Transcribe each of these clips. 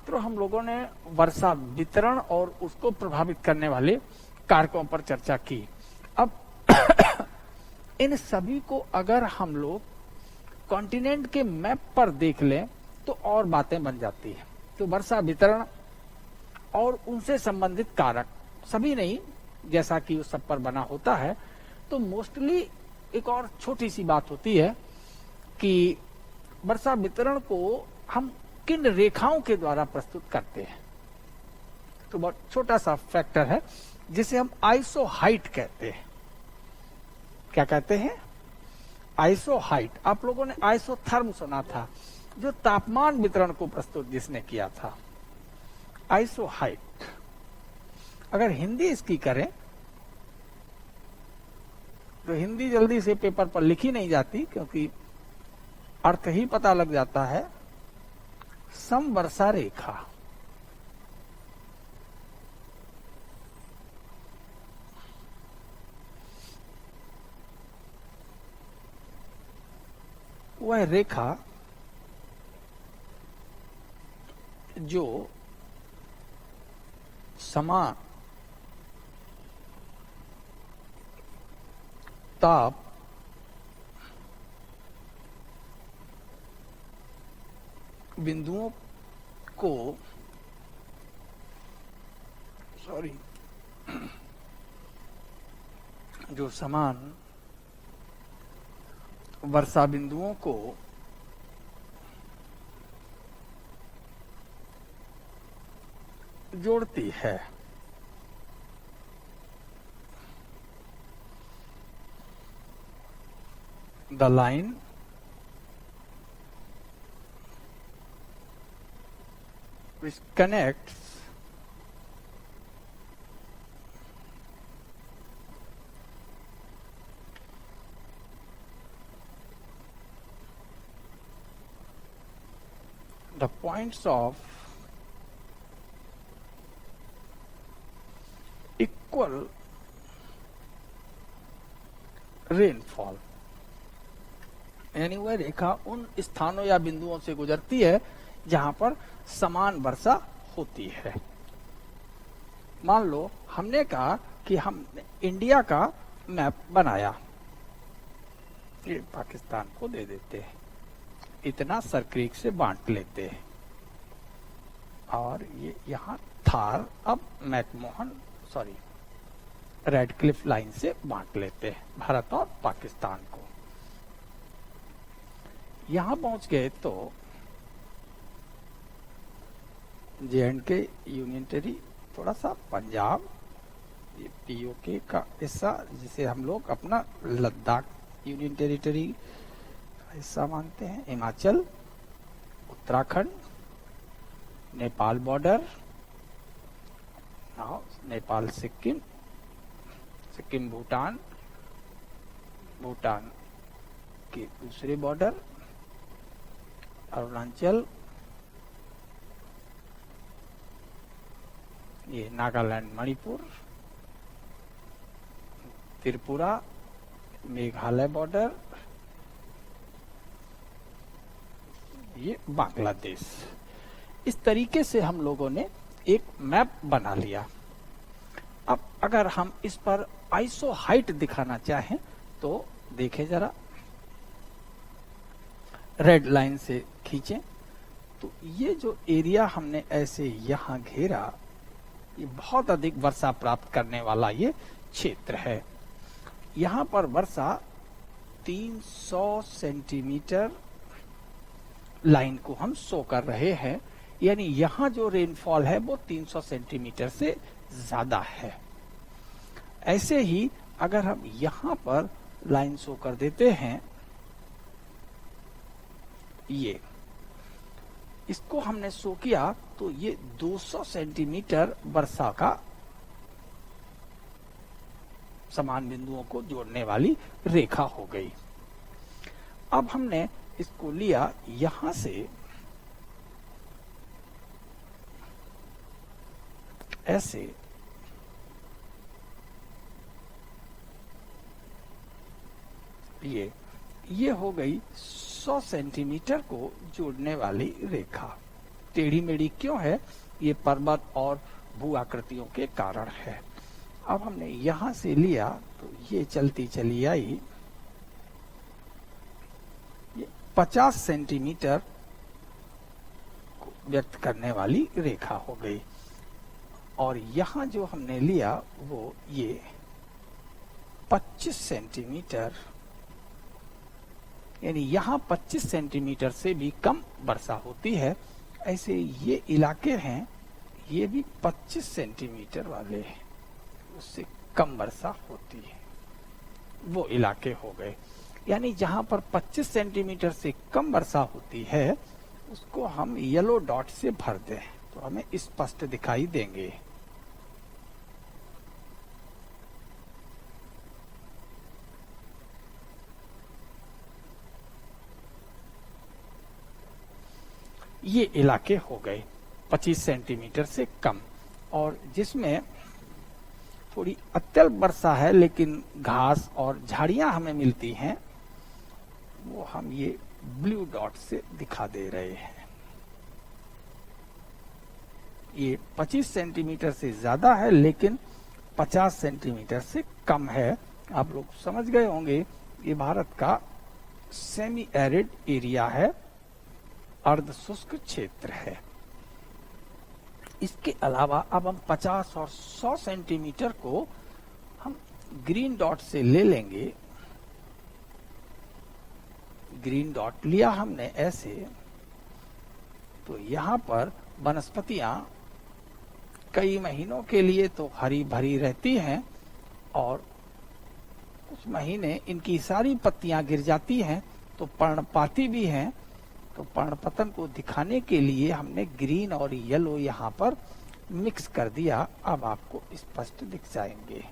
तो हम लोगों ने वर्षा वितरण और उसको प्रभावित करने वाले कारकों पर चर्चा की। अब इन सभी को अगर हम लोग कॉन्टिनेंट के मैप पर देख लें तो और बातें बन जाती है। तो वर्षा वितरण और उनसे संबंधित कारक सभी नहीं, जैसा कि उस सब पर बना होता है, तो मोस्टली एक और छोटी सी बात होती है कि वर्षा वितरण को हम किन रेखाओं के द्वारा प्रस्तुत करते हैं। तो बहुत छोटा सा फैक्टर है जिसे हम आइसो हाइट कहते हैं। क्या कहते हैं? Iso height. आप लोगों ने आइसोथर्म सुना था, जो तापमान वितरण को प्रस्तुत जिसने किया था, आइसो हाइट। अगर हिंदी इसकी करें तो हिंदी जल्दी से पेपर पर लिखी नहीं जाती, क्योंकि अर्थ ही पता लग जाता है। समवर्षा रेखा। वह रेखा जो समान ताप बिंदुओं को जो समान वर्षा बिंदुओं को जोड़ती है। The line which connects the points of equal rainfall, यानी वह रेखा उन स्थानों या बिंदुओं से गुजरती है जहां पर समान वर्षा होती है। मान लो हमने कहा कि हम इंडिया का मैप बनाया, ये पाकिस्तान को दे देते हैं, इतना सरक्रीक से बांट लेते हैं, और ये यहाँ थार, अब मैकमोहन रेड क्लिफ लाइन से बांट लेते हैं भारत और पाकिस्तान को। यहां पहुंच गए तो जे&के यूनियन टेरी, थोड़ा सा पंजाब, ये पीओके का हिस्सा जिसे हम लोग अपना लद्दाख यूनियन टेरिटरी का हिस्सा मानते हैं, हिमाचल, उत्तराखंड, नेपाल बॉर्डर, नेपाल सिक्किम, सिक्किम भूटान, भूटान के दूसरे बॉर्डर, अरुणाचल, ये नागालैंड, मणिपुर, त्रिपुरा, मेघालय बॉर्डर, ये बांग्लादेश। इस तरीके से हम लोगों ने एक मैप बना लिया। अब अगर हम इस पर आइसो हाइट दिखाना चाहें तो देखें जरा, रेड लाइन से खींचें तो ये जो एरिया हमने ऐसे यहां घेरा, ये बहुत अधिक वर्षा प्राप्त करने वाला ये क्षेत्र है। यहां पर वर्षा 300 सेंटीमीटर लाइन को हम शो कर रहे हैं, यानी यहां जो रेनफॉल है वो 300 सेंटीमीटर से ज्यादा है। ऐसे ही अगर हम यहां पर लाइन शो कर देते हैं, ये इसको हमने शो किया तो ये 200 सेंटीमीटर वर्षा का समान बिंदुओं को जोड़ने वाली रेखा हो गई। अब हमने इसको लिया यहां से ऐसे, ये हो गई 100 सेंटीमीटर को जोड़ने वाली रेखा। टेढ़ी मेढ़ी क्यों है? ये पर्वत और भू आकृतियों के कारण है। अब हमने यहां से लिया तो ये चलती चली आई, ये 50 सेंटीमीटर को व्यक्त करने वाली रेखा हो गई। और यहां जो हमने लिया वो ये 25 सेंटीमीटर, यानी यहां 25 सेंटीमीटर से भी कम वर्षा होती है। ऐसे ये इलाके हैं, ये भी 25 सेंटीमीटर वाले हैं, उससे कम वर्षा होती है, वो इलाके हो गए। यानी जहां पर 25 सेंटीमीटर से कम वर्षा होती है उसको हम येलो डॉट से भर दें तो हमें स्पष्ट दिखाई देंगे। ये इलाके हो गए 25 सेंटीमीटर से कम, और जिसमें थोड़ी अत्यल्प वर्षा है लेकिन घास और झाड़ियां हमें मिलती हैं, वो हम ये ब्लू डॉट से दिखा दे रहे हैं। ये 25 सेंटीमीटर से ज्यादा है लेकिन 50 सेंटीमीटर से कम है। आप लोग समझ गए होंगे ये भारत का सेमी एरिड एरिया है, अर्ध शुष्क क्षेत्र है। इसके अलावा अब हम 50 और 100 सेंटीमीटर को हम ग्रीन डॉट से ले लेंगे। ग्रीन डॉट लिया हमने ऐसे, तो यहां पर वनस्पतियां कई महीनों के लिए तो हरी भरी रहती हैं और कुछ महीने इनकी सारी पत्तियां गिर जाती हैं तो पर्णपाती भी हैं। तो पर्णपतन को दिखाने के लिए हमने ग्रीन और येलो यहाँ पर मिक्स कर दिया। अब आपको स्पष्ट दिख जाएंगे,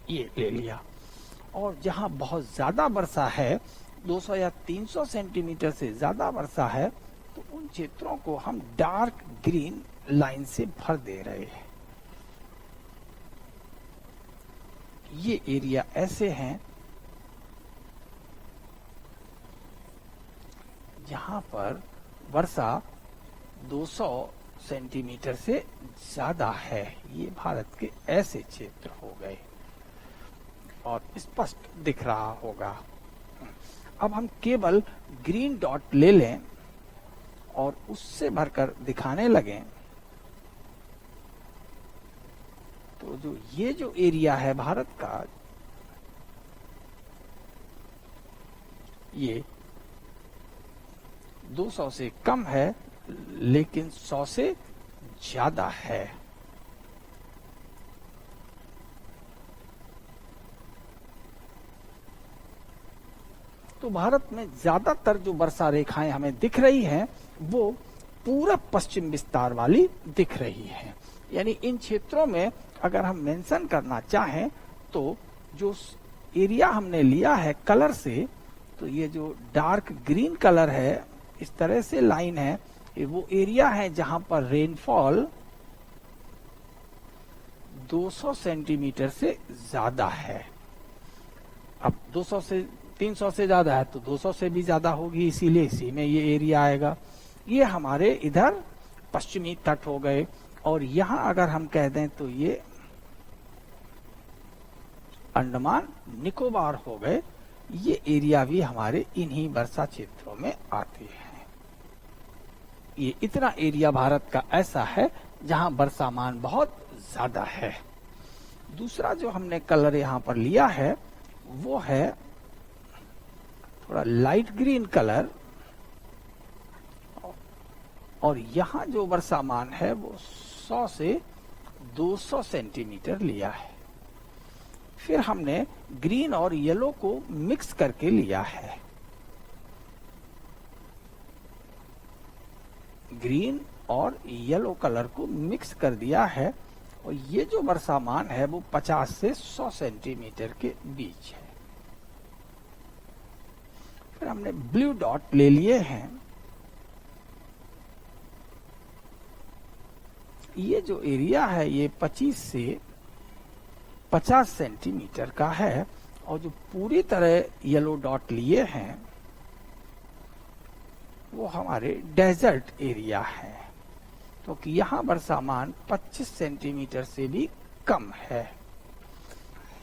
ये ले लिया। और जहां बहुत ज्यादा वर्षा है, 200 या 300 सेंटीमीटर से ज्यादा वर्षा है, तो उन क्षेत्रों को हम डार्क ग्रीन लाइन से भर दे रहे हैं। ये एरिया ऐसे हैं जहां पर वर्षा 200 सेंटीमीटर से ज्यादा है। ये भारत के ऐसे क्षेत्र हो गए और स्पष्ट दिख रहा होगा। अब हम केवल ग्रीन डॉट ले लें और उससे भरकर दिखाने लगें तो जो ये जो एरिया है भारत का, ये 200 से कम है लेकिन 100 से ज्यादा है। तो भारत में ज्यादातर जो वर्षा रेखाएं हमें दिख रही हैं वो पूरब पश्चिम विस्तार वाली दिख रही हैं। यानी इन क्षेत्रों में अगर हम मेंशन करना चाहें तो जो एरिया हमने लिया है कलर से, तो ये जो डार्क ग्रीन कलर है, इस तरह से लाइन है, ये वो एरिया है जहां पर रेनफॉल 200 सेंटीमीटर से ज्यादा है। अब 200 से 300 से ज्यादा है तो 200 से भी ज्यादा होगी, इसीलिए इसी में ये एरिया आएगा। ये हमारे इधर पश्चिमी तट हो गए। और यहां अगर हम कह दें तो ये अंडमान निकोबार हो गए। ये एरिया भी हमारे इन्हीं वर्षा क्षेत्रों में आते हैं। ये इतना एरिया भारत का ऐसा है जहां वर्षा मान बहुत ज्यादा है। दूसरा जो हमने कलर यहां पर लिया है वो है थोड़ा लाइट ग्रीन कलर, और यहां जो वर्षा मान है वो 100 से 200 सेंटीमीटर लिया है। फिर हमने ग्रीन और येलो को मिक्स करके लिया है। ग्रीन और येलो कलर को मिक्स कर दिया है और ये जो वर्षा मान है वो 50 से 100 सेंटीमीटर के बीच है। फिर हमने ब्लू डॉट ले लिए हैं। ये जो एरिया है ये 25 से 50 सेंटीमीटर का है, और जो पूरी तरह येलो डॉट लिए हैं वो हमारे डेजर्ट एरिया है, क्योंकि यहाँ वर्षामान 25 सेंटीमीटर से भी कम है।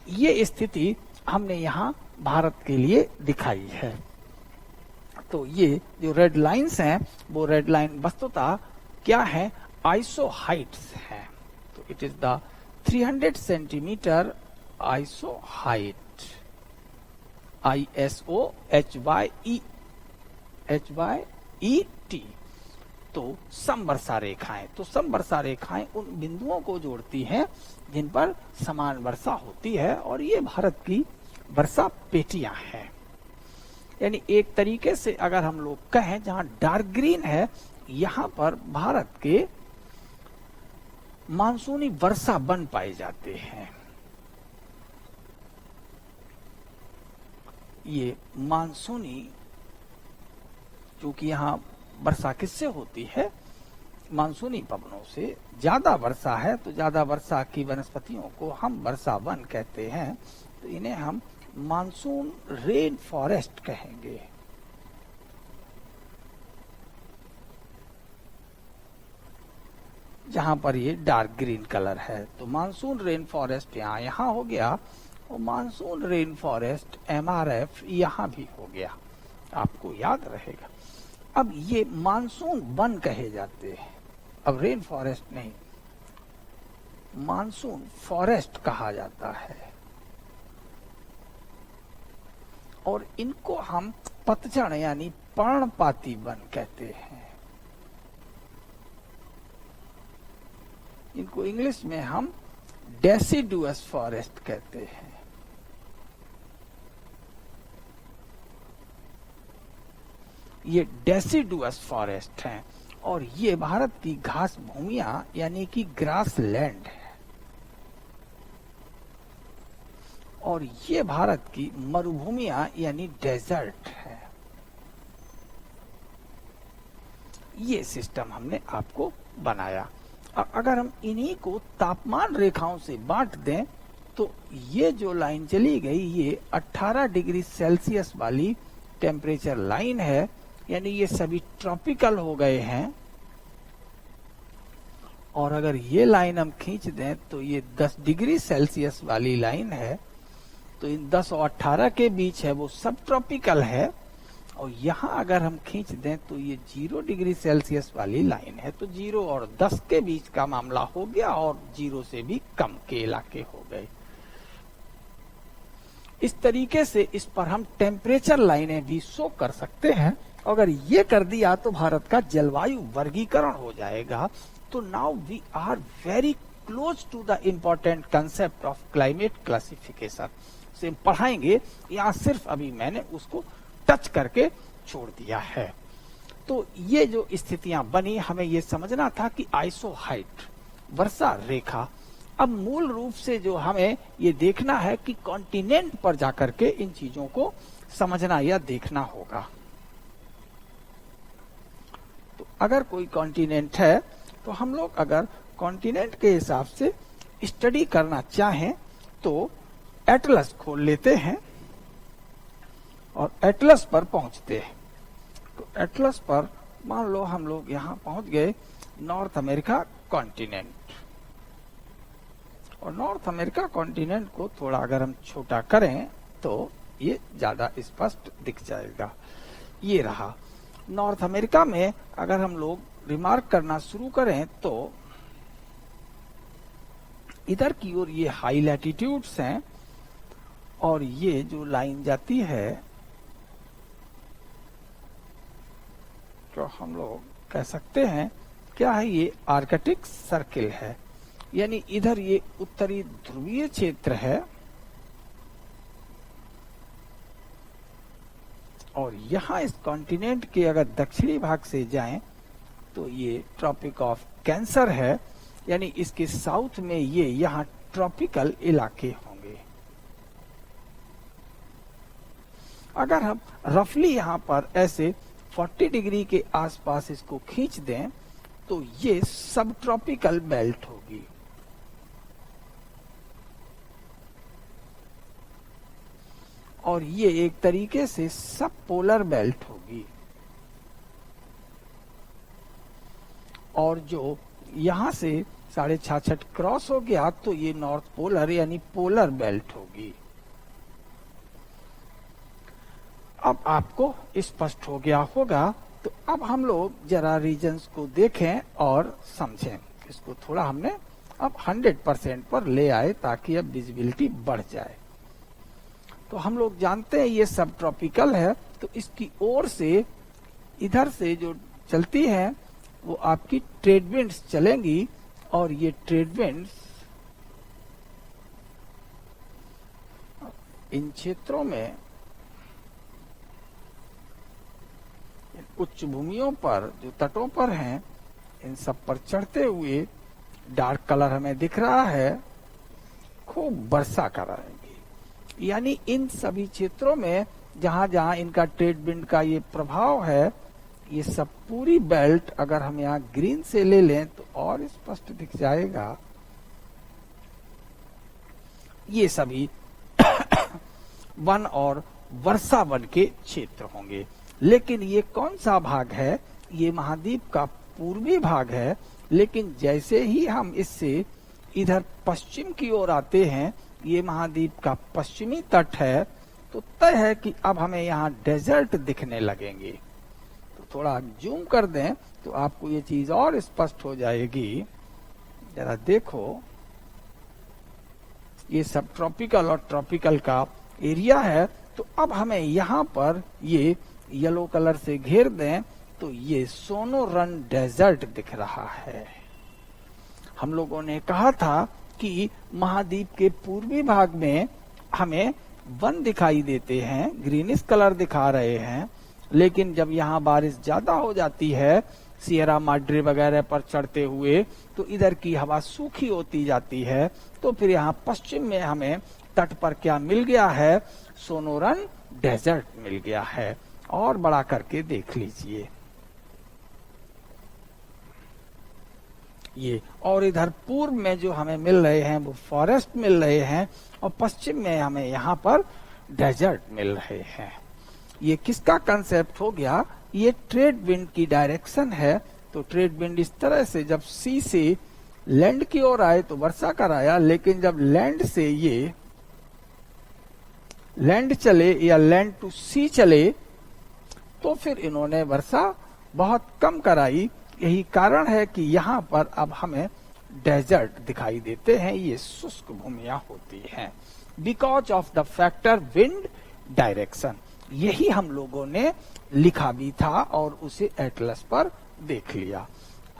ये स्थिति हमने यहाँ भारत के लिए दिखाई है। तो ये जो रेड लाइंस हैं, वो रेड लाइन वस्तुतः क्या है, आइसो हाइट्स है। तो it is the 300 centimetre iso height, ISO HYET। तो समवर्षा रेखाएं, तो समवर्षा रेखाएं उन बिंदुओं को जोड़ती हैं जिन पर समान वर्षा होती है, और ये भारत की वर्षा पेटियां हैं। यानी एक तरीके से अगर हम लोग कहें, जहां डार्क ग्रीन है, यहां पर भारत के मानसूनी वर्षा बन पाए जाते हैं। ये मानसूनी, क्योंकि यहाँ वर्षा किससे होती है, मानसूनी पवनों से। ज्यादा वर्षा है तो ज्यादा वर्षा की वनस्पतियों को हम वर्षा वन कहते हैं, तो इन्हें हम मानसून रेन फॉरेस्ट कहेंगे। जहां पर ये डार्क ग्रीन कलर है, तो मानसून रेन फॉरेस्ट यहाँ हो गया, और मानसून रेन फॉरेस्ट MRF यहाँ भी हो गया, आपको याद रहेगा। अब ये मानसून वन कहे जाते हैं, अब रेन फॉरेस्ट नहीं, मानसून फॉरेस्ट कहा जाता है। और इनको हम पतझड़ यानी पर्णपाती वन कहते हैं। इनको इंग्लिश में हम डेसिडुअस फॉरेस्ट कहते हैं। ये डेसिडुअस फॉरेस्ट हैं, और ये भारत की घास भूमियां यानी कि ग्रास लैंड है, और ये भारत की मरुभूमियां यानी डेजर्ट है। ये सिस्टम हमने आपको बनाया। अगर हम इन्हीं को तापमान रेखाओं से बांट दें, तो ये जो लाइन चली गई, ये 18 डिग्री सेल्सियस वाली टेम्परेचर लाइन है, यानी ये सभी ट्रॉपिकल हो गए हैं। और अगर ये लाइन हम खींच दें, तो ये 10 डिग्री सेल्सियस वाली लाइन है, तो इन 10 और 18 के बीच है, वो सब ट्रॉपिकल है। और यहाँ अगर हम खींच दें, तो ये 0 डिग्री सेल्सियस वाली लाइन है, तो 0 और 10 के बीच का मामला हो गया, और 0 से भी कम के इलाके हो गए। इस तरीके से इस पर हम टेम्परेचर लाइनें भी शो कर सकते हैं। अगर ये कर दिया तो भारत का जलवायु वर्गीकरण हो जाएगा। तो now we are very close to the important concept of climate classification से पढ़ाएंगे। यहाँ सिर्फ अभी मैंने उसको टच करके छोड़ दिया है। तो ये जो स्थितियां बनी, हमें ये समझना था कि आइसो हाइट, वर्षा रेखा। अब मूल रूप से जो हमें ये देखना है कि कॉन्टिनेंट पर जाकर के इन चीजों को समझना या देखना होगा। तो अगर कोई कॉन्टिनेंट है, तो हम लोग अगर कॉन्टिनेंट के हिसाब से स्टडी करना चाहें, तो एटलस खोल लेते हैं और एटलस पर पहुंचते हैं। तो एटलस पर मान लो हम लोग यहाँ पहुंच गए, नॉर्थ अमेरिका कॉन्टिनेंट। और नॉर्थ अमेरिका कॉन्टिनेंट को थोड़ा अगर हम छोटा करें, तो ये ज्यादा स्पष्ट दिख जाएगा। ये रहा नॉर्थ अमेरिका में। अगर हम लोग रिमार्क करना शुरू करें, तो इधर की ओर ये हाई लैटिट्यूड्स हैं, और ये जो लाइन जाती है, तो हम लोग कह सकते हैं क्या है, ये आर्कटिक सर्किल है। यानी इधर ये उत्तरी ध्रुवीय क्षेत्र है, और यहाँ इस कॉन्टिनेंट के अगर दक्षिणी भाग से जाएं, तो ये ट्रॉपिक ऑफ कैंसर है। यानी इसके साउथ में ये यहाँ ट्रॉपिकल इलाके होंगे। अगर हम रफली यहाँ पर ऐसे 40 डिग्री के आसपास इसको खींच दें, तो ये सब ट्रॉपिकल बेल्ट होगी। और ये एक तरीके से सब पोलर बेल्ट होगी। और जो यहां से 66.5 क्रॉस हो गया तो ये नॉर्थ पोलर यानी पोलर बेल्ट होगी। अब आपको स्पष्ट हो गया होगा। तो अब हम लोग जरा रीजन्स को देखें और समझें। इसको थोड़ा हमने अब 100% पर ले आए ताकि अब विजिबिलिटी बढ़ जाए। तो हम लोग जानते हैं ये सब ट्रॉपिकल है, तो इसकी ओर से इधर से जो चलती है वो आपकी ट्रेड विंड्स चलेंगी, और ये ट्रेड विंड्स इन क्षेत्रों में उच्च भूमियों पर जो तटों पर हैं इन सब पर चढ़ते हुए डार्क कलर हमें दिख रहा है, खूब वर्षा कराएंगे। यानी इन सभी क्षेत्रों में जहां जहां इनका ट्रेड विंड का ये प्रभाव है, ये सब पूरी बेल्ट अगर हम यहाँ ग्रीन से ले लें तो और स्पष्ट दिख जाएगा। ये सभी वन और वर्षा वन के क्षेत्र होंगे। लेकिन ये कौन सा भाग है? ये महाद्वीप का पूर्वी भाग है। लेकिन जैसे ही हम इससे इधर पश्चिम की ओर आते हैं, ये महाद्वीप का पश्चिमी तट है, तो तय है कि अब हमें यहाँ डेजर्ट दिखने लगेंगे। तो थोड़ा जूम कर दें तो आपको ये चीज और स्पष्ट हो जाएगी। जरा देखो, ये सब ट्रॉपिकल और ट्रॉपिकल का एरिया है। तो अब हमें यहाँ पर ये येलो कलर से घेर दें तो ये सोनोरन डेजर्ट दिख रहा है। हम लोगों ने कहा था कि महाद्वीप के पूर्वी भाग में हमें वन दिखाई देते हैं, ग्रीनिश कलर दिखा रहे हैं। लेकिन जब यहाँ बारिश ज्यादा हो जाती है सियरा माड्रे वगैरह पर चढ़ते हुए, तो इधर की हवा सूखी होती जाती है। तो फिर यहाँ पश्चिम में हमें तट पर क्या मिल गया है? सोनोरन डेजर्ट मिल गया है। और बड़ा करके देख लीजिए ये। और इधर पूर्व में जो हमें मिल रहे हैं वो फॉरेस्ट मिल रहे हैं, और पश्चिम में हमें यहाँ पर डेजर्ट मिल रहे हैं। ये किसका कंसेप्ट हो गया? ये ट्रेड विंड की डायरेक्शन है। तो ट्रेड विंड इस तरह से जब सी से लैंड की ओर आए तो वर्षा कराया, लेकिन जब लैंड से ये लैंड चले या लैंड टू सी चले तो फिर इन्होंने वर्षा बहुत कम कराई। यही कारण है कि यहाँ पर अब हमें डेजर्ट दिखाई देते हैं, ये शुष्क भूमियां होती हैं, because of the factor wind direction. यही हम लोगों ने लिखा भी था और उसे एटलस पर देख लिया।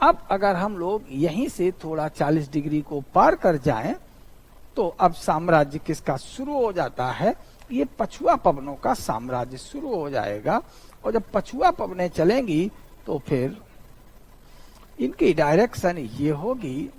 अब अगर हम लोग यहीं से थोड़ा 40 डिग्री को पार कर जाएं तो अब साम्राज्य किसका शुरू हो जाता है? ये पछुआ पवनों का साम्राज्य शुरू हो जाएगा। और जब पछुआ पवनें चलेंगी तो फिर इनकी डायरेक्शन ये होगी,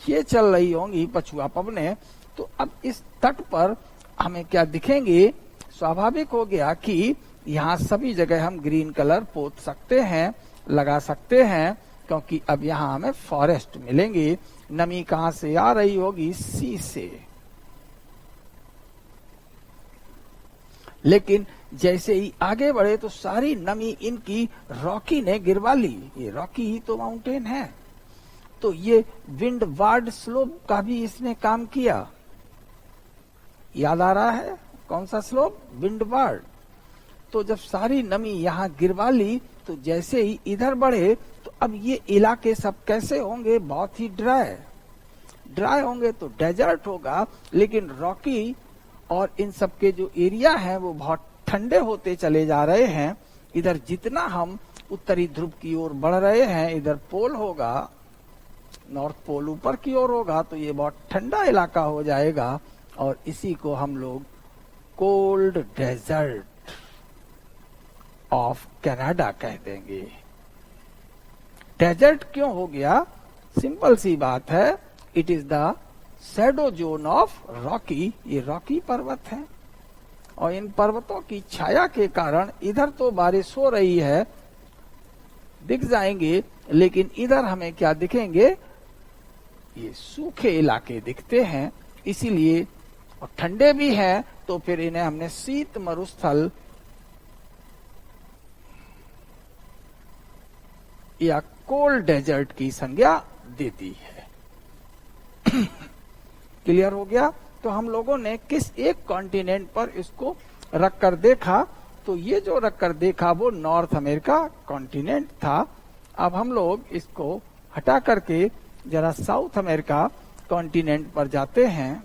ये चल रही होंगी पछुआ पवनें। तो अब इस तट पर हमें क्या दिखेंगे? स्वाभाविक हो गया कि यहाँ सभी जगह हम ग्रीन कलर पोत सकते हैं, लगा सकते हैं, क्योंकि अब यहाँ हमें फॉरेस्ट मिलेंगे। नमी कहाँ से आ रही होगी? सी से। लेकिन जैसे ही आगे बढ़े तो सारी नमी इनकी रॉकी ने गिरवा ली। ये रॉकी ही तो माउंटेन है। तो ये विंड वार्ड स्लोप का भी इसने काम किया। याद आ रहा है कौन सा स्लोप? Wind ward. तो जब सारी नमी यहाँ गिरवा ली तो जैसे ही इधर बढ़े तो अब ये इलाके सब कैसे होंगे? बहुत ही ड्राई होंगे, तो डेजर्ट होगा। लेकिन रॉकी और इन सब के जो एरिया हैं वो बहुत ठंडे होते चले जा रहे हैं। इधर जितना हम उत्तरी ध्रुव की ओर बढ़ रहे हैं, इधर पोल होगा, नॉर्थ पोल ऊपर की ओर होगा, तो ये बहुत ठंडा इलाका हो जाएगा। और इसी को हम लोग कोल्ड डेजर्ट ऑफ कनाडा कह देंगे। डेजर्ट क्यों हो गया? सिंपल सी बात है, it is the shadow zone of Rocky. ये रॉकी पर्वत है और इन पर्वतों की छाया के कारण इधर तो बारिश हो रही है, दिख जाएंगे, लेकिन इधर हमें क्या दिखेंगे? ये सूखे इलाके दिखते हैं। इसीलिए और ठंडे भी हैं, तो फिर इन्हें हमने शीत मरुस्थल या कोल्ड डेजर्ट की संज्ञा देती है। क्लियर हो गया? तो हम लोगों ने किस एक कॉन्टिनेंट पर इसको रखकर देखा, तो ये जो रखकर देखा वो नॉर्थ अमेरिका कॉन्टिनेंट था। अब हम लोग इसको हटा करके जरा साउथ अमेरिका कॉन्टिनेंट पर जाते हैं।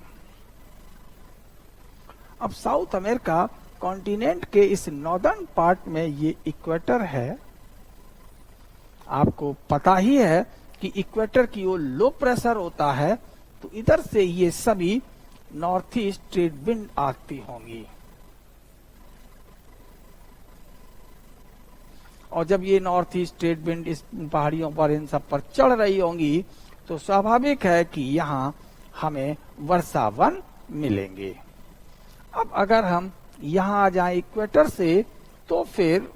अब साउथ अमेरिका कॉन्टिनेंट के इस नॉर्दर्न पार्ट में ये इक्वेटर है। आपको पता ही है कि इक्वेटर की ओर लो प्रेशर होता है, तो इधर से ये सभी नॉर्थ ईस्ट ट्रेड विंड आती होंगी, और जब ये नॉर्थ ईस्ट ट्रेड विंड इस पहाड़ियों पर इन सब पर चढ़ रही होंगी, तो स्वाभाविक है कि यहाँ हमें वर्षावन मिलेंगे। अब अगर हम यहाँ आ जाएं इक्वेटर से, तो फिर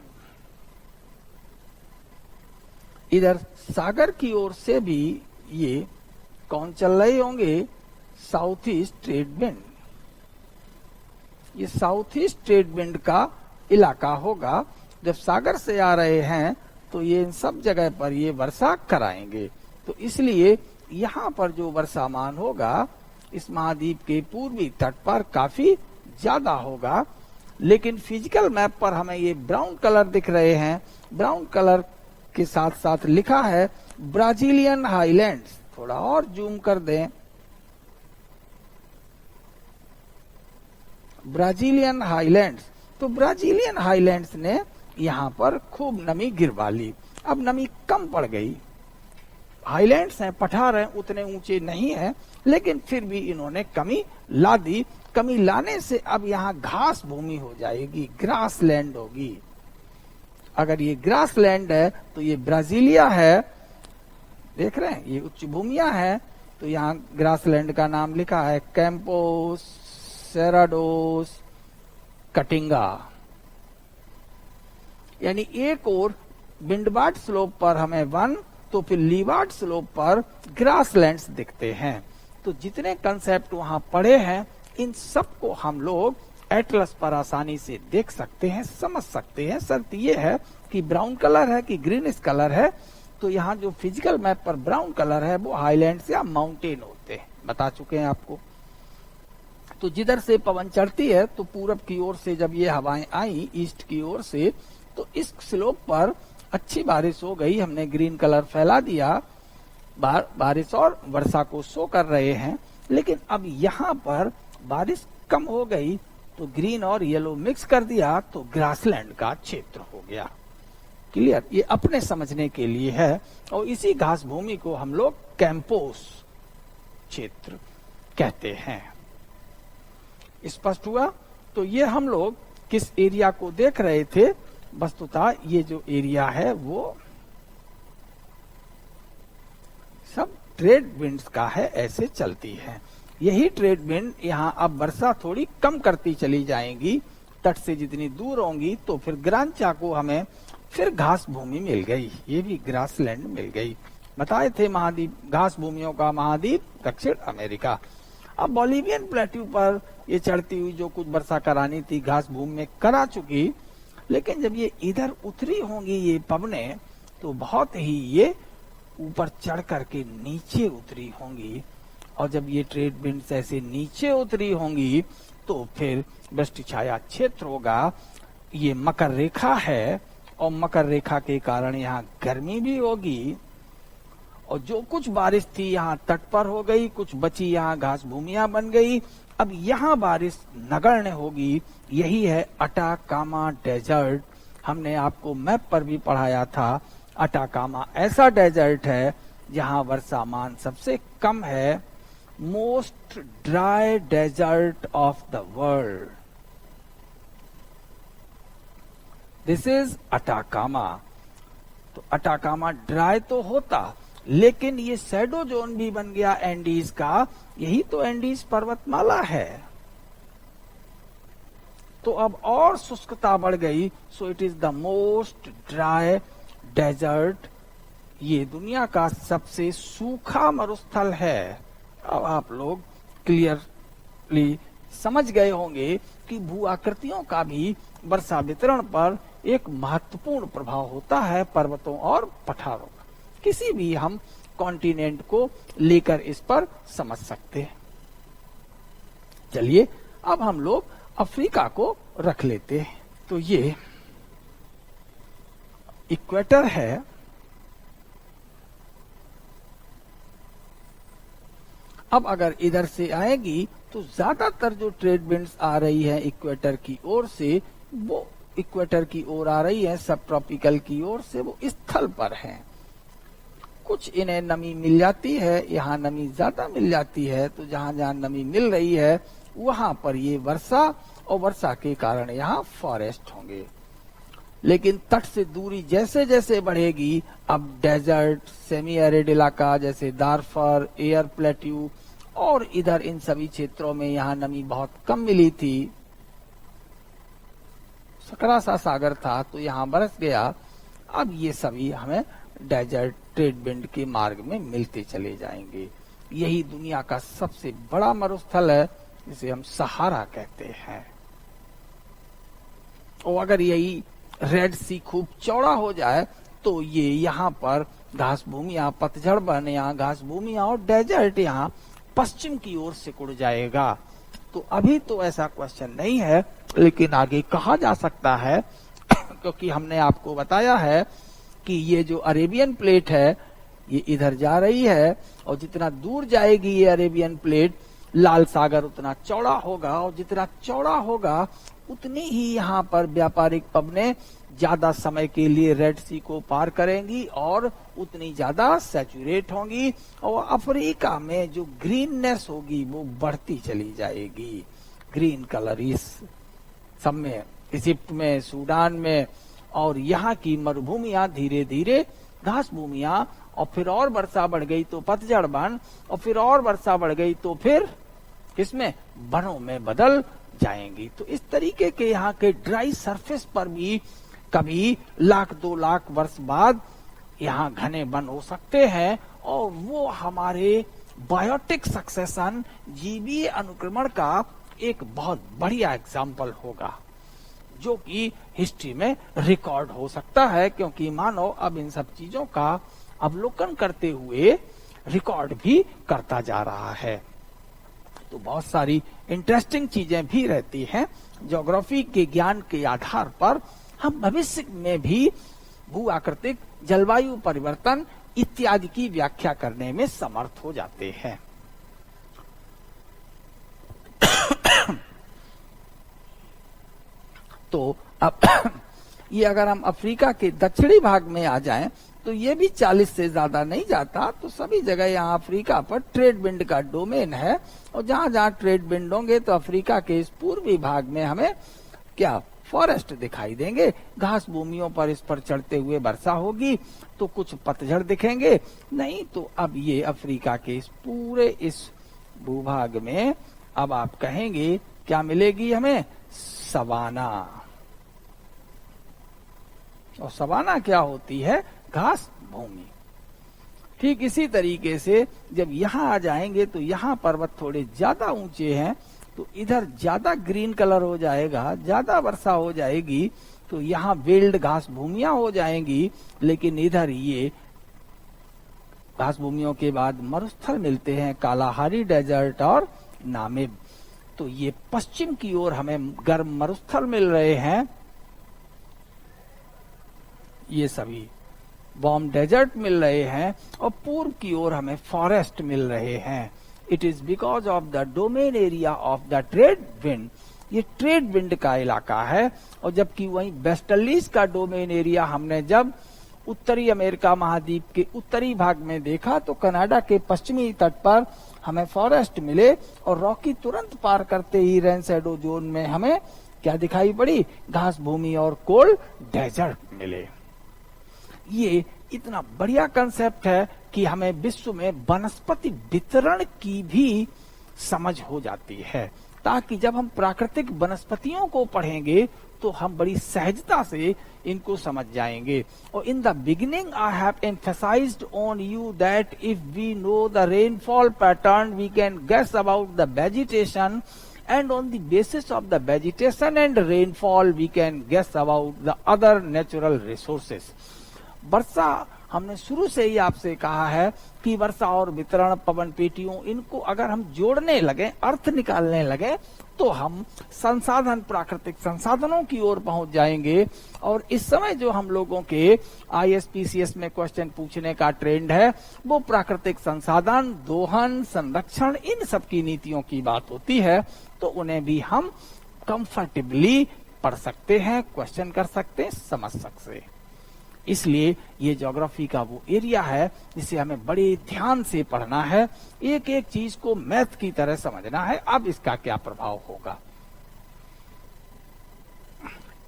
इधर सागर की ओर से भी ये कौन चल रहे होंगे? South east trade wind. ये साउथ ईस्ट ट्रेड विंड का इलाका होगा। जब सागर से आ रहे हैं तो ये इन सब जगह पर ये वर्षा कराएंगे। तो इसलिए यहाँ पर जो वर्षामान होगा इस महाद्वीप के पूर्वी तट पर काफी ज्यादा होगा। लेकिन फिजिकल मैप पर हमें ये ब्राउन कलर दिख रहे हैं। ब्राउन कलर के साथ साथ लिखा है ब्राजीलियन हाईलैंड्स। थोड़ा और जूम कर दें। ब्राजीलियन हाईलैंड्स, तो ब्राजीलियन हाईलैंड्स ने यहाँ पर खूब नमी गिरवा ली। अब नमी कम पड़ गई। हाईलैंड्स हैं, पठार हैं, उतने ऊंचे नहीं हैं, लेकिन फिर भी इन्होंने कमी ला दी। कमी लाने से अब यहाँ घास भूमि हो जाएगी, ग्रास लैंड होगी। अगर ये ग्रास लैंड है तो ये ब्राजीलिया है, देख रहे हैं, ये उच्च भूमियां हैं। तो यहाँ ग्रास लैंड का नाम लिखा है कैंपोस सेराडोस कटिंगा। यानी एक और विंडवार्ड स्लोप पर हमें वन, तो फिर लीवार्ड स्लोप पर ग्रासलैंड्स दिखते हैं। तो जितने कंसेप्ट वहां पढ़े हैं, इन सबको हम लोग एटलस पर आसानी से देख सकते हैं, समझ सकते हैं। शर्त ये है कि ब्राउन कलर है कि ग्रीनिश कलर है। तो यहाँ जो फिजिकल मैप पर ब्राउन कलर है वो हाईलैंड्स या माउंटेन होते हैं, बता चुके हैं आपको। तो जिधर से पवन चढ़ती है, तो पूरब की ओर से जब ये हवाएं आई ईस्ट की ओर से, तो इस स्लोप पर अच्छी बारिश हो गई। हमने ग्रीन कलर फैला दिया, बारिश और वर्षा को शो कर रहे हैं। लेकिन अब यहाँ पर बारिश कम हो गई, तो ग्रीन और येलो मिक्स कर दिया, तो ग्रासलैंड का क्षेत्र हो गया। क्लियर? ये अपने समझने के लिए है। और इसी घास भूमि को हम लोग कैंपोस क्षेत्र कहते हैं। स्पष्ट हुआ? तो ये हम लोग किस एरिया को देख रहे थे? वस्तुतः ये जो एरिया है वो सब ट्रेड विंड्स का है, ऐसे चलती है। यही ट्रेड विंड यहाँ अब वर्षा थोड़ी कम करती चली जाएंगी, तट से जितनी दूर होंगी, तो फिर ग्रांचा को हमें फिर घास भूमि मिल गई, ये भी ग्रासलैंड मिल गई। बताए थे महाद्वीप, घास भूमियों का महाद्वीप दक्षिण अमेरिका। अब बोलिवियन प्लेट्यू पर ये चढ़ती हुई जो कुछ वर्षा करानी थी घास भूमि में करा चुकी, लेकिन जब ये इधर उतरी होंगी ये पवने, तो बहुत ही ये ऊपर चढ़ करके नीचे उतरी होंगी। और जब ये ट्रेड विंड्स ऐसे नीचे उतरी होंगी, तो फिर वृष्टि छाया क्षेत्र होगा। ये मकर रेखा है, और मकर रेखा के कारण यहाँ गर्मी भी होगी। और जो कुछ बारिश थी यहाँ तट पर हो गई, कुछ बची यहाँ घास भूमियां बन गई। अब यहाँ बारिश नगण्य होगी। यही है अटाकामा डेजर्ट। हमने आपको मैप पर भी पढ़ाया था। अटाकामा ऐसा डेजर्ट है जहाँ वर्षामान सबसे कम है। Most dry desert of the world, this is Atacama. तो अटाकामा ड्राई तो होता, लेकिन ये शैडो जोन भी बन गया एंडीज का। यही तो एंडीज पर्वतमाला है। तो अब और शुष्कता बढ़ गई। So it is the most dry desert. ये दुनिया का सबसे सूखा मरुस्थल है। अब आप लोग क्लियरली समझ गए होंगे कि भू आकृतियों का भी वर्षा वितरण पर एक महत्वपूर्ण प्रभाव होता है पर्वतों और पठारों का। किसी भी हम कॉन्टिनेंट को लेकर इस पर समझ सकते हैं। चलिए अब हम लोग अफ्रीका को रख लेते हैं। तो ये इक्वेटर है, अब अगर इधर से आएगी तो ज्यादातर जो ट्रेड विंड्स आ रही है इक्वेटर की ओर से, वो इक्वेटर की ओर आ रही है, सब ट्रॉपिकल की ओर से, वो स्थल पर है। कुछ इन्हें नमी मिल जाती है, यहाँ नमी ज्यादा मिल जाती है, तो जहां जहां नमी मिल रही है वहां पर ये वर्षा, और वर्षा के कारण यहाँ फॉरेस्ट होंगे। लेकिन तट से दूरी जैसे जैसे बढ़ेगी, अब डेजर्ट, सेमी एरिड इलाका जैसे दारफर, एयर प्लेट्यू और इधर इन सभी क्षेत्रों में यहाँ नमी बहुत कम मिली थी, सकरा सा सागर था तो यहाँ बरस गया। अब ये सभी हमें डेजर्ट ट्रेड विंड के मार्ग में मिलते चले जाएंगे। यही दुनिया का सबसे बड़ा मरुस्थल है, जिसे हम सहारा कहते हैं। और अगर यही रेड सी खूब चौड़ा हो जाए तो ये यहाँ पर घास भूमियां, पतझड़ वन यहाँ घास भूमियां और डेजर्ट यहाँ पश्चिम की ओर सिकुड़ जाएगा। तो अभी तो ऐसा क्वेश्चन नहीं है, लेकिन आगे कहा जा सकता है क्योंकि हमने आपको बताया है कि ये जो अरेबियन प्लेट है ये इधर जा रही है, और जितना दूर जाएगी ये अरेबियन प्लेट, लाल सागर उतना चौड़ा होगा, और जितना चौड़ा होगा उतनी ही यहाँ पर व्यापारिक पवनें ज्यादा समय के लिए रेड सी को पार करेंगी और उतनी ज्यादा सैचुरेट होंगी, और अफ्रीका में जो ग्रीननेस होगी वो बढ़ती चली जाएगी। ग्रीन कलर इस सब में, इजिप्ट में, सूडान में, और यहाँ की मरुभूमियां धीरे धीरे घास भूमियां, और फिर और वर्षा बढ़ गई तो पतझड़ वन, और फिर और वर्षा बढ़ गई तो फिर किसमें, वनों में बदल जाएंगी। तो इस तरीके के यहाँ के ड्राई सरफेस पर भी कभी 1,00,000-2 लाख वर्ष बाद यहाँ घने वन हो सकते हैं, और वो हमारे बायोटिक सक्सेशन, जीवीय अनुक्रमण का एक बहुत बढ़िया एग्जाम्पल होगा, जो कि हिस्ट्री में रिकॉर्ड हो सकता है, क्योंकि मानव अब इन सब चीजों का अवलोकन करते हुए रिकॉर्ड भी करता जा रहा है। तो बहुत सारी इंटरेस्टिंग चीजें भी रहती हैं। ज्योग्राफी के ज्ञान के आधार पर हम भविष्य में भी भू आकृतिक, जलवायु परिवर्तन इत्यादि की व्याख्या करने में समर्थ हो जाते हैं। तो अब ये अगर हम अफ्रीका के दक्षिणी भाग में आ जाएं तो ये भी 40 से ज्यादा नहीं जाता। तो सभी जगह यहाँ अफ्रीका पर ट्रेड विंड का डोमेन है, और जहां जहां ट्रेड विंड होंगे तो अफ्रीका के इस पूर्वी भाग में हमें क्या, फॉरेस्ट दिखाई देंगे। घास भूमियों पर इस पर चढ़ते हुए वर्षा होगी तो कुछ पतझड़ दिखेंगे, नहीं तो अब ये अफ्रीका के इस पूरे इस भूभाग में अब आप कहेंगे क्या मिलेगी हमें, सवाना। और सवाना क्या होती है, घास भूमि। ठीक इसी तरीके से जब यहाँ आ जाएंगे तो यहाँ पर्वत थोड़े ज्यादा ऊंचे हैं, तो इधर ज्यादा ग्रीन कलर हो जाएगा, ज्यादा वर्षा हो जाएगी, तो यहाँ वेल्ड घास भूमियां हो जाएंगी। लेकिन इधर ये घास भूमियों के बाद मरुस्थल मिलते हैं, कालाहारी डेजर्ट और नामिब। तो ये पश्चिम की ओर हमें गर्म मरुस्थल मिल रहे हैं, ये सभी वार्म डेजर्ट मिल रहे हैं, और पूर्व की ओर हमें फॉरेस्ट मिल रहे हैं। It is because of the domain area of the trade wind. ये ट्रेड विंड का इलाका है, और जबकि वहीं वेस्टर्लीज का डोमेन एरिया हमने जब उत्तरी अमेरिका महाद्वीप के उत्तरी भाग में देखा तो कनाडा के पश्चिमी तट पर हमें फॉरेस्ट मिले, और रॉकी तुरंत पार करते ही रेन शैडो जोन में हमें क्या दिखाई पड़ी, घास भूमि और कोल्ड डेजर्ट मिले। ये इतना बढ़िया कंसेप्ट है कि हमें विश्व में वनस्पति वितरण की भी समझ हो जाती है, ताकि जब हम प्राकृतिक वनस्पतियों को पढ़ेंगे तो हम बड़ी सहजता से इनको समझ जाएंगे। और in the beginning I have emphasized on you that if we know the rainfall pattern we can guess about the vegetation and on the basis of the vegetation and rainfall we can guess about the other natural resources. वर्षा हमने शुरू से ही आपसे कहा है कि वर्षा और वितरण, पवन पेटियों, इनको अगर हम जोड़ने लगे, अर्थ निकालने लगे, तो हम संसाधन, प्राकृतिक संसाधनों की ओर पहुंच जाएंगे। और इस समय जो हम लोगों के ISPCS में क्वेश्चन पूछने का ट्रेंड है, वो प्राकृतिक संसाधन, दोहन, संरक्षण, इन सब की नीतियों की बात होती है। तो उन्हें भी हम कंफर्टेबली पढ़ सकते हैं, क्वेश्चन कर सकते हैं, समझ सकते हैं। इसलिए ये ज्योग्राफी का वो एरिया है जिसे हमें बड़े ध्यान से पढ़ना है, एक एक चीज को मैथ की तरह समझना है। अब इसका क्या प्रभाव होगा,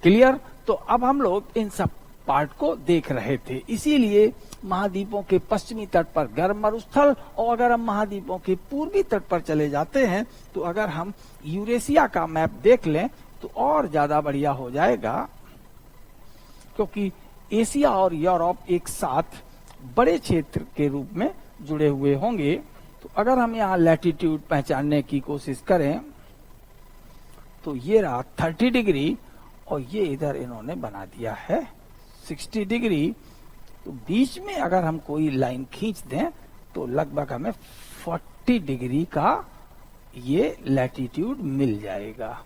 क्लियर? तो अब हम लोग इन सब पार्ट को देख रहे थे। इसीलिए महाद्वीपों के पश्चिमी तट पर गर्म मरुस्थल, और अगर हम महाद्वीपों के पूर्वी तट पर चले जाते हैं, तो अगर हम यूरेशिया का मैप देख लें तो और ज्यादा बढ़िया हो जाएगा, क्योंकि एशिया और यूरोप एक साथ बड़े क्षेत्र के रूप में जुड़े हुए होंगे। तो अगर हम यहाँ लैटिट्यूड पहचानने की कोशिश करें तो ये रहा 30 डिग्री, और ये इधर इन्होंने बना दिया है 60 डिग्री। तो बीच में अगर हम कोई लाइन खींच दें तो लगभग हमें 40 डिग्री का ये लैटिट्यूड मिल जाएगा,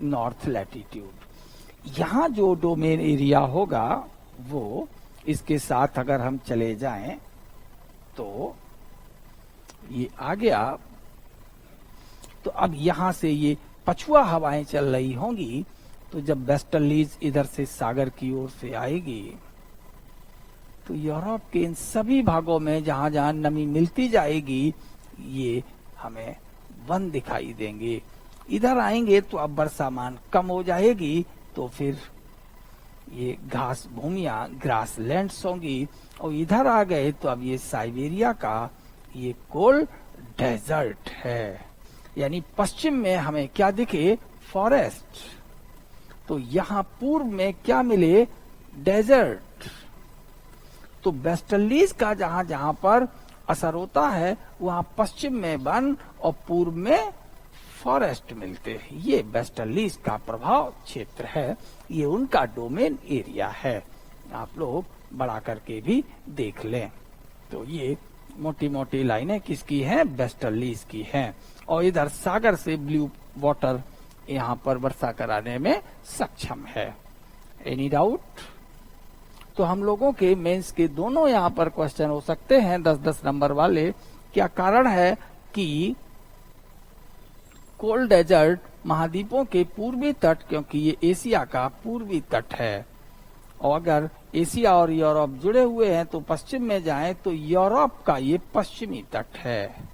नॉर्थ लैटिट्यूड। यहाँ जो डोमेन एरिया होगा वो इसके साथ अगर हम चले जाएं तो ये आ गया। तो अब यहाँ से ये पछुआ हवाएं चल रही होंगी, तो जब वेस्टर्लीज इधर से सागर की ओर से आएगी तो यूरोप के इन सभी भागों में जहां जहां नमी मिलती जाएगी, ये हमें वन दिखाई देंगे। इधर आएंगे तो अब वर्षामान कम हो जाएगी, तो फिर ये घास भूमियां, ग्रास लैंड्स होंगी। और इधर आ गए तो अब ये साइबेरिया का ये कोल्ड डेजर्ट है, यानी पश्चिम में हमें क्या दिखे, फॉरेस्ट। तो यहाँ पूर्व में क्या मिले, डेजर्ट। तो वेस्टर्लीज का जहां जहां पर असर होता है वहां पश्चिम में वन और पूर्व में फॉरेस्ट मिलते हैं। ये वेस्टर्लीज का प्रभाव क्षेत्र है, ये उनका डोमेन एरिया है। आप लोग बड़ा करके भी देख लें। तो ये मोटी मोटी लाइनें किसकी हैं, वेस्टर्लीज की हैं। और इधर सागर से ब्लू वाटर यहाँ पर वर्षा कराने में सक्षम है। Any doubt? तो हम लोगों के मेंस के दोनों यहाँ पर क्वेश्चन हो सकते हैं 10-10 नंबर वाले। क्या कारण है कि कोल्ड डेजर्ट महाद्वीपों के पूर्वी तट, क्योंकि ये एशिया का पूर्वी तट है, और अगर एशिया और यूरोप जुड़े हुए हैं तो पश्चिम में जाएं तो यूरोप का ये पश्चिमी तट है।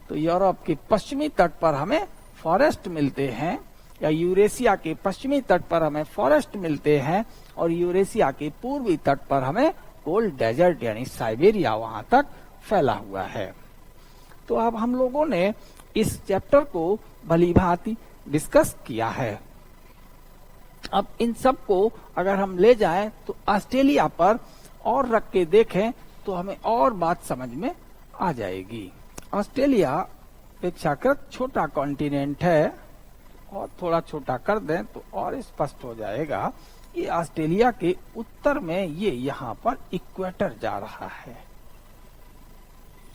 तो यूरोप के पश्चिमी तट पर हमें फॉरेस्ट मिलते हैं, या यूरेशिया के पश्चिमी तट पर हमें फॉरेस्ट मिलते हैं, और यूरेशिया के पूर्वी तट पर हमें कोल्ड डेजर्ट यानी साइबेरिया वहां तक फैला हुआ है। तो अब हम लोगों ने इस चैप्टर को भली भांति डिस्कस किया है। अब इन सब को अगर हम ले जाएं तो ऑस्ट्रेलिया पर और रख के देखें तो हमें और बात समझ में आ जाएगी। ऑस्ट्रेलिया अपेक्षाकृत छोटा कॉन्टिनेंट है, और थोड़ा छोटा कर दें तो और स्पष्ट हो जाएगा। ये ऑस्ट्रेलिया के उत्तर में ये यहाँ पर इक्वेटर जा रहा है,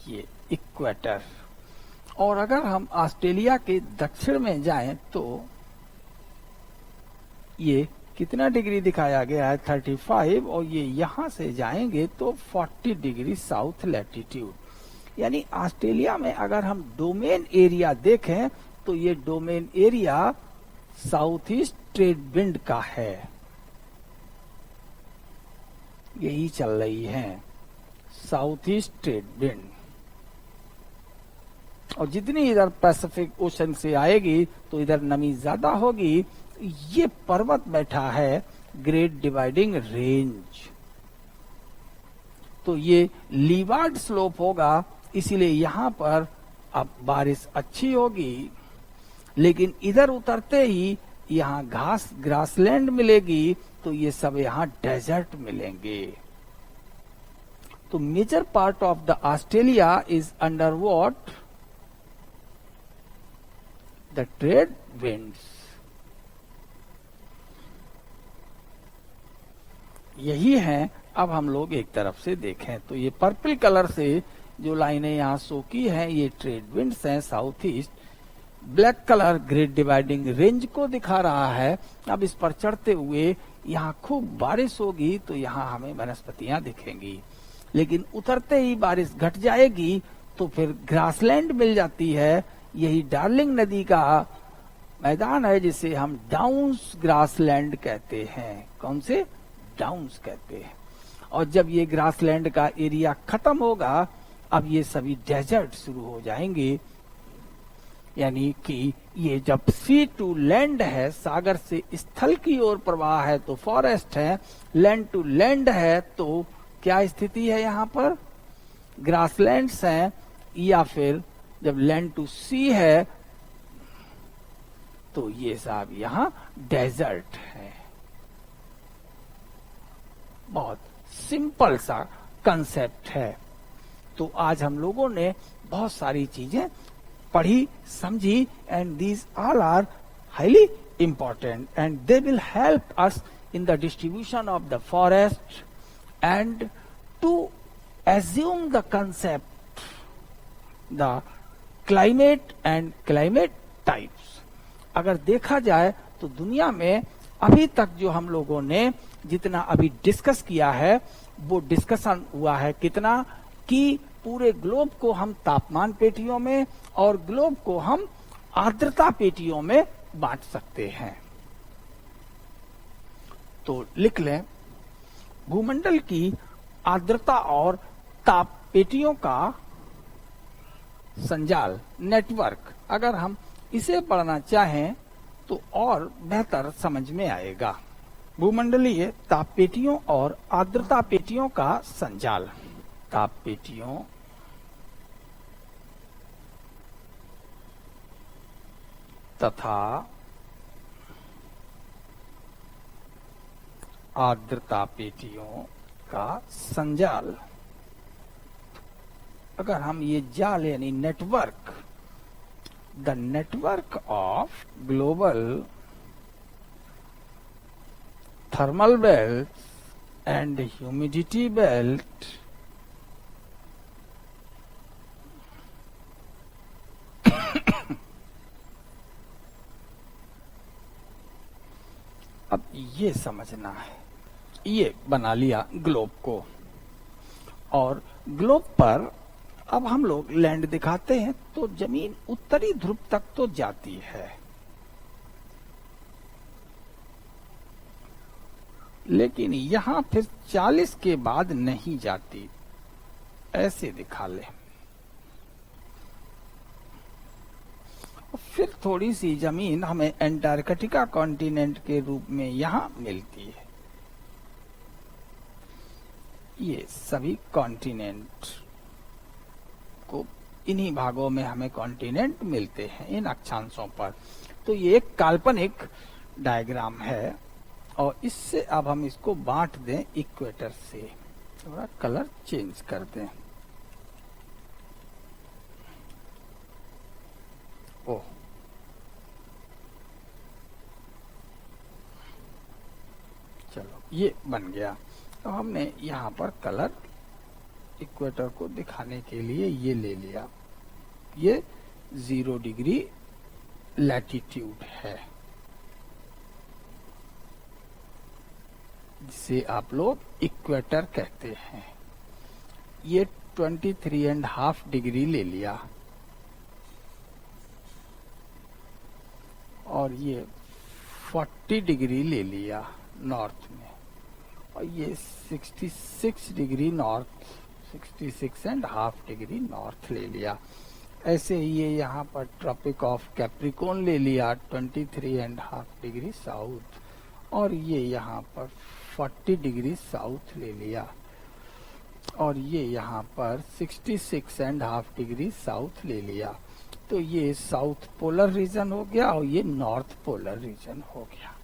ये इक्वेटर। और अगर हम ऑस्ट्रेलिया के दक्षिण में जाएं तो ये कितना डिग्री दिखाया गया है, 35, और ये यहां से जाएंगे तो 40 डिग्री साउथ लैटिट्यूड। यानी ऑस्ट्रेलिया में अगर हम डोमेन एरिया देखें तो ये domain area south east trade wind का है, यही चल रही है साउथ ईस्ट ट्रेड विंड। और जितनी इधर पैसिफिक ओशन से आएगी तो इधर नमी ज्यादा होगी। ये पर्वत बैठा है ग्रेट डिवाइडिंग रेंज, तो ये लीवार्ड स्लोप होगा, इसीलिए यहाँ पर अब बारिश अच्छी होगी। लेकिन इधर उतरते ही यहाँ घास ग्रासलैंड मिलेगी, तो ये सब यहाँ डेजर्ट मिलेंगे। तो major part of the Australia is under what? The trade winds. यही है। अब हम लोग एक तरफ से देखें तो ये पर्पल कलर से जो लाइनें यहाँ शो की हैं ये ट्रेड विंड्स हैं south east. Black colour great dividing range को दिखा रहा है। अब इस पर चढ़ते हुए यहाँ खूब बारिश होगी तो यहाँ हमें वनस्पतियां दिखेंगी, लेकिन उतरते ही बारिश घट जाएगी तो फिर ग्रासलैंड मिल जाती है। यही डार्लिंग नदी का मैदान है जिसे हम डाउन्स ग्रासलैंड कहते हैं। कौन से? डाउन्स कहते हैं। और जब ये ग्रासलैंड का एरिया खत्म होगा, अब ये सभी डेजर्ट शुरू हो जाएंगे। यानी कि ये जब सी टू लैंड है, सागर से स्थल की ओर प्रवाह है तो फॉरेस्ट है, लैंड टू लैंड है तो क्या स्थिति है? यहाँ पर ग्रासलैंड्स हैं, या फिर जब लैंड टू सी है तो ये साहब यहाँ डेजर्ट है। बहुत सिंपल सा कंसेप्ट है। तो आज हम लोगों ने बहुत सारी चीजें पढ़ी, समझी, and these all are highly important and they will help us in the distribution of the forest and to assume the concept, the climate and climate types. अगर देखा जाए तो दुनिया में अभी तक जो हम लोगों ने जितना अभी डिस्कस किया है वो डिस्कशन हुआ है कितना कि पूरे ग्लोब को हम तापमान पेटियों में और ग्लोब को हम आर्द्रता पेटियों में बांट सकते हैं। तो लिख लें, भूमंडल की आर्द्रता और ताप पेटियों का संजाल, नेटवर्क, अगर हम इसे पढ़ना चाहें तो और बेहतर समझ में आएगा। भूमंडलीय ताप पेटियों और आर्द्रता पेटियों का संजाल। ताप पेटियों तथा आर्द्रता पेटियों का संजाल। अगर हम ये जाल यानी network, the network of global thermal belt and humidity belt अब ये समझना है, ये बना लिया ग्लोब को, और ग्लोब पर अब हम लोग लैंड दिखाते हैं तो जमीन उत्तरी ध्रुव तक तो जाती है, लेकिन यहां फिर 40 के बाद नहीं जाती। ऐसे दिखा ले। फिर थोड़ी सी जमीन हमें एंटार्कटिका कॉन्टिनेंट के रूप में यहां मिलती है। ये सभी कॉन्टिनेंट को इन्हीं भागों में हमें कॉन्टिनेंट मिलते हैं, इन अक्षांशों पर। तो ये एक काल्पनिक डायग्राम है और इससे अब हम इसको बांट दें इक्वेटर से। थोड़ा कलर चेंज कर दें। ओ चलो, ये बन गया। तो हमने यहाँ पर कलर इक्वेटर को दिखाने के लिए ये ले लिया। ये 0 डिग्री लैटिट्यूड है, जिसे आप लोग इक्वेटर कहते हैं। ये 23.5 डिग्री ले लिया, और ये 40 डिग्री ले लिया नॉर्थ में, और ये 66 डिग्री नॉर्थ, 66.5 डिग्री नॉर्थ ले लिया। ऐसे ही ये यहाँ पर ट्रॉपिक ऑफ कैप्रिकॉर्न ले लिया 23.5 डिग्री साउथ, और ये यहाँ पर 40 डिग्री साउथ ले लिया, और ये यहाँ पर 66.5 डिग्री साउथ ले लिया। तो ये साउथ पोलर रीजन हो गया और ये नॉर्थ पोलर रीजन हो गया।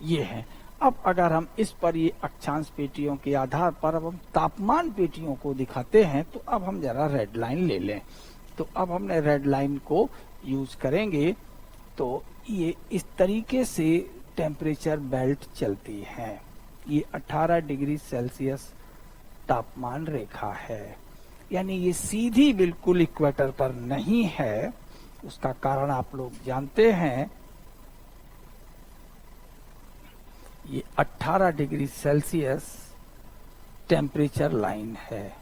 ये है। अब अगर हम इस पर ये अक्षांश पेटियों के आधार पर अब हम तापमान पेटियों को दिखाते हैं, तो अब हम जरा रेड लाइन ले लें। तो अब हमने रेड लाइन को यूज करेंगे। तो ये इस तरीके से टेम्परेचर बेल्ट चलती है। ये 18 डिग्री सेल्सियस तापमान रेखा है, यानी ये सीधी बिल्कुल इक्वेटर पर नहीं है। उसका कारण आप लोग जानते हैं। ये 18 डिग्री सेल्सियस टेम्परेचर लाइन है,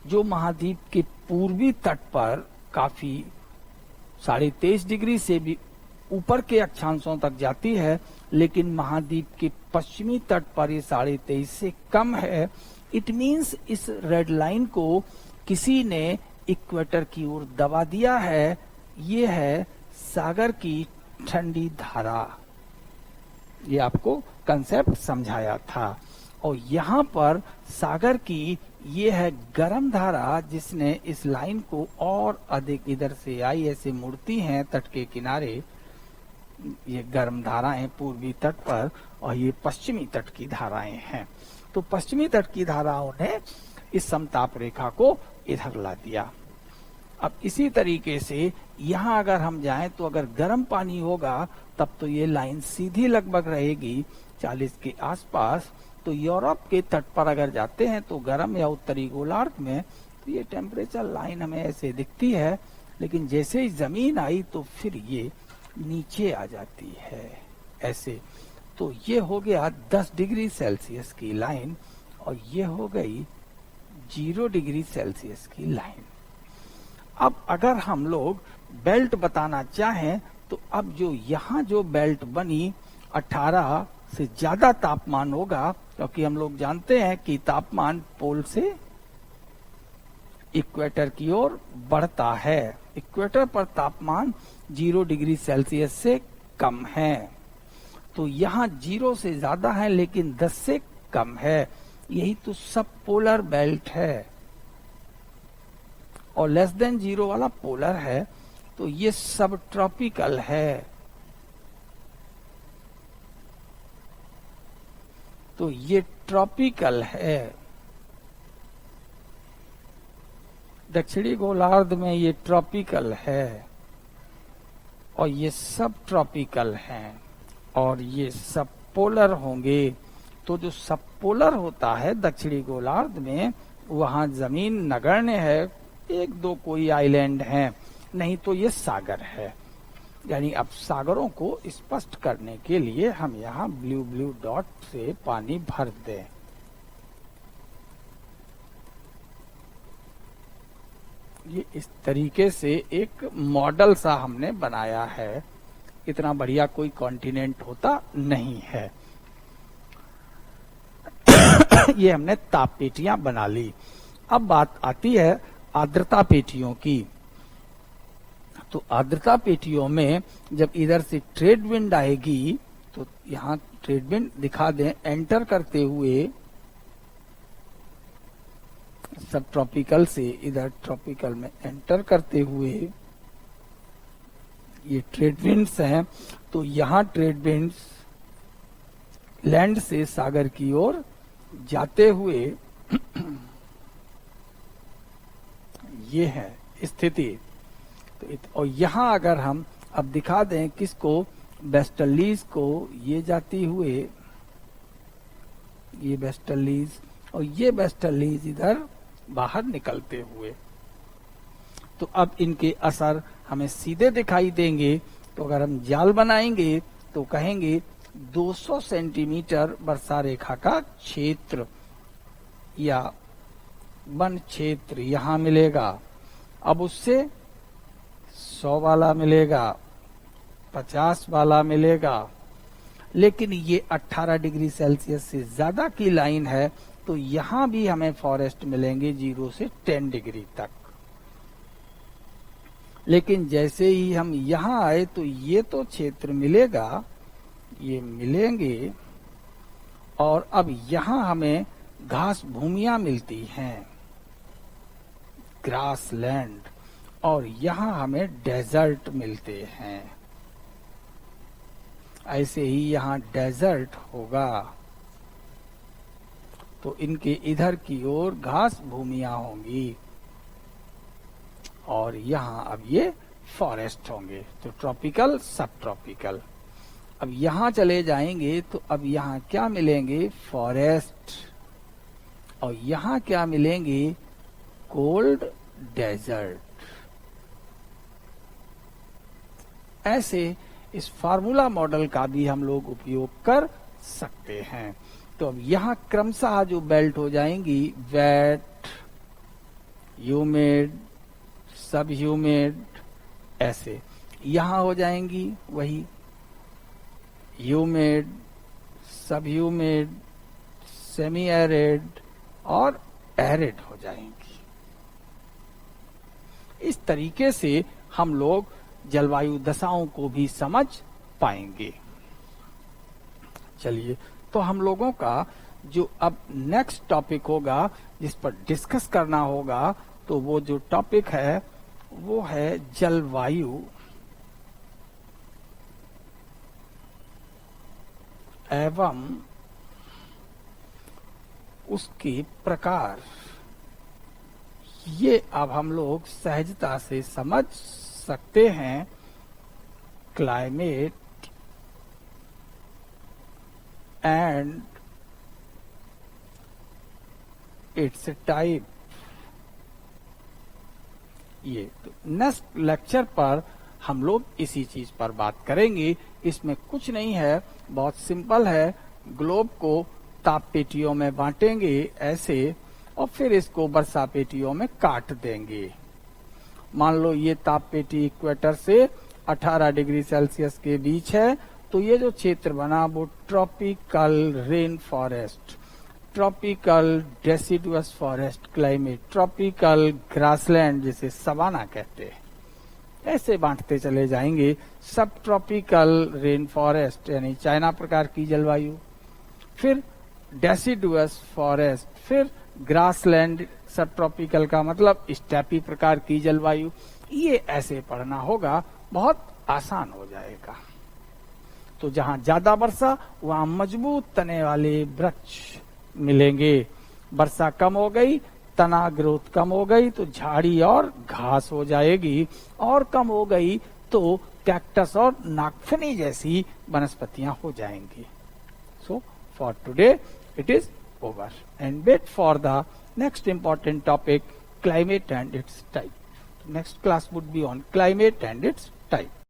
जो महाद्वीप के पूर्वी तट पर काफी 23.5 डिग्री से भी ऊपर के अक्षांशों तक जाती है, लेकिन महाद्वीप के पश्चिमी तट पर ये 23.5 से कम है। इट मीन्स इस रेड लाइन को किसी ने इक्वेटर की ओर दबा दिया है। ये है सागर की ठंडी धारा। ये आपको कंसेप्ट समझाया था। और यहाँ पर सागर की ये है गर्म धारा, जिसने इस लाइन को और अधिक इधर से आई ऐसे मुड़ती हैं तट के किनारे। ये गर्म धाराएं पूर्वी तट पर और ये पश्चिमी तट की धाराएं हैं। तो पश्चिमी तट की धाराओं ने इस समताप रेखा को इधर ला दिया। अब इसी तरीके से यहाँ अगर हम जाएं तो अगर गर्म पानी होगा तब तो ये लाइन सीधी लगभग रहेगी 40 के आसपास। तो यूरोप के तट पर अगर जाते हैं तो गर्म या उत्तरी गोलार्ध में तो ये टेम्परेचर लाइन हमें ऐसे दिखती है, लेकिन जैसे ही जमीन आई तो फिर ये नीचे आ जाती है ऐसे। तो ये हो गया 10 डिग्री सेल्सियस की लाइन और ये हो गई 0 डिग्री सेल्सियस की लाइन। अब अगर हम लोग बेल्ट बताना चाहें तो अब जो यहाँ जो बेल्ट बनी 18 से ज्यादा तापमान होगा, क्योंकि हम लोग जानते हैं कि तापमान पोल से इक्वेटर की ओर बढ़ता है। इक्वेटर पर तापमान 0 डिग्री सेल्सियस से कम है। तो यहाँ 0 से ज्यादा है लेकिन 10 से कम है। यही तो सब पोलर बेल्ट है। और लेस देन 0 वाला पोलर है। तो ये सब ट्रॉपिकल है। तो ये ट्रॉपिकल है। दक्षिणी गोलार्ध में ये ट्रॉपिकल है और ये सब ट्रॉपिकल हैं और ये सब पोलर होंगे। तो जो सब पोलर होता है दक्षिणी गोलार्ध में, वहां जमीन नगण्य है। 1-2 कोई आइलैंड हैं, नहीं तो ये सागर है। यानी अब सागरों को स्पष्ट करने के लिए हम यहाँ ब्लू ब्लू डॉट से पानी भर दें। ये इस तरीके से एक मॉडल सा हमने बनाया है। इतना बढ़िया कोई कॉन्टिनेंट होता नहीं है। ये हमने ताप पेटियां बना ली। अब बात आती है आर्द्रता पेटियों की। तो आर्द्रता पेटियों में जब इधर से ट्रेड विंड आएगी, तो यहाँ ट्रेड विंड दिखा दें, एंटर करते हुए सब ट्रॉपिकल से इधर ट्रॉपिकल में एंटर करते हुए ये ट्रेड विंड्स हैं। तो यहाँ ट्रेड विंड्स लैंड से सागर की ओर जाते हुए ये है स्थिति। तो और यहाँ अगर हम अब दिखा दें किसको, वेस्टर्लीज को, ये जाती हुए ये वेस्टर्लीज और ये वेस्टर्लीज इधर बाहर निकलते हुए, तो अब इनके असर हमें सीधे दिखाई देंगे। तो अगर हम जाल बनाएंगे तो कहेंगे 200 सेंटीमीटर वर्षा रेखा का क्षेत्र या वन क्षेत्र यहाँ मिलेगा। अब उससे 100 वाला मिलेगा, 50 वाला मिलेगा। लेकिन ये 18 डिग्री सेल्सियस से ज्यादा की लाइन है, तो यहाँ भी हमें फॉरेस्ट मिलेंगे 0 से 10 डिग्री तक। लेकिन जैसे ही हम यहाँ आए तो ये तो क्षेत्र मिलेगा, ये मिलेंगे। और अब यहाँ हमें घास भूमियां मिलती हैं, ग्रास लैंड, और यहाँ हमें डेजर्ट मिलते हैं। ऐसे ही यहाँ डेजर्ट होगा, तो इनके इधर की ओर घास भूमियां होंगी, और यहाँ अब ये फॉरेस्ट होंगे। तो ट्रॉपिकल, सब ट्रॉपिकल। अब यहाँ चले जाएंगे तो अब यहाँ क्या मिलेंगे? फॉरेस्ट। और यहाँ क्या मिलेंगे? Cold desert. ऐसे इस फार्मूला मॉडल का भी हम लोग उपयोग कर सकते हैं। तो अब यहाँ क्रमशः जो बेल्ट हो जाएंगी, वेट, ह्यूमिड, सब ह्यूमिड, ऐसे यहाँ हो जाएंगी वही ह्यूमिड, सब ह्यूमिड, सेमी एरिड और एरिड हो जाएंगी। इस तरीके से हम लोग जलवायु दशाओं को भी समझ पाएंगे। चलिए, तो हम लोगों का जो अब नेक्स्ट टॉपिक होगा जिस पर डिस्कस करना होगा, तो वो जो टॉपिक है वो है जलवायु एवं उसके प्रकार। ये अब हम लोग सहजता से समझ सकते हैं। Climate and it's type. ये तो नेक्स्ट लेक्चर पर हम लोग इसी चीज पर बात करेंगे। इसमें कुछ नहीं है, बहुत सिंपल है। ग्लोब को ताप पेटियों में बांटेंगे ऐसे, और फिर इसको वर्षा पेटियों में काट देंगे। मान लो ये ताप पेटी इक्वेटर से 18 डिग्री सेल्सियस के बीच है, तो ये जो क्षेत्र बना वो tropical rain forest, tropical deciduous forest climate, tropical grassland जिसे सवाना कहते हैं, ऐसे बांटते चले जाएंगे। सब ट्रॉपिकल रेन फॉरेस्ट यानी चाइना प्रकार की जलवायु, फिर डेसिडुअस फॉरेस्ट, फिर ग्रासलैंड सब ट्रॉपिकल का मतलब स्टेपी प्रकार की जलवायु। ये ऐसे पढ़ना होगा, बहुत आसान हो जाएगा। तो जहां ज्यादा वर्षा वहां मजबूत तने वाले वृक्ष मिलेंगे। वर्षा कम हो गई, तना ग्रोथ कम हो गई, तो झाड़ी और घास हो जाएगी, और कम हो गई तो कैक्टस और नागफनी जैसी वनस्पतियां हो जाएंगी। So for today it is over, and wait for the next important topic, climate and its type. Next class would be on climate and its type.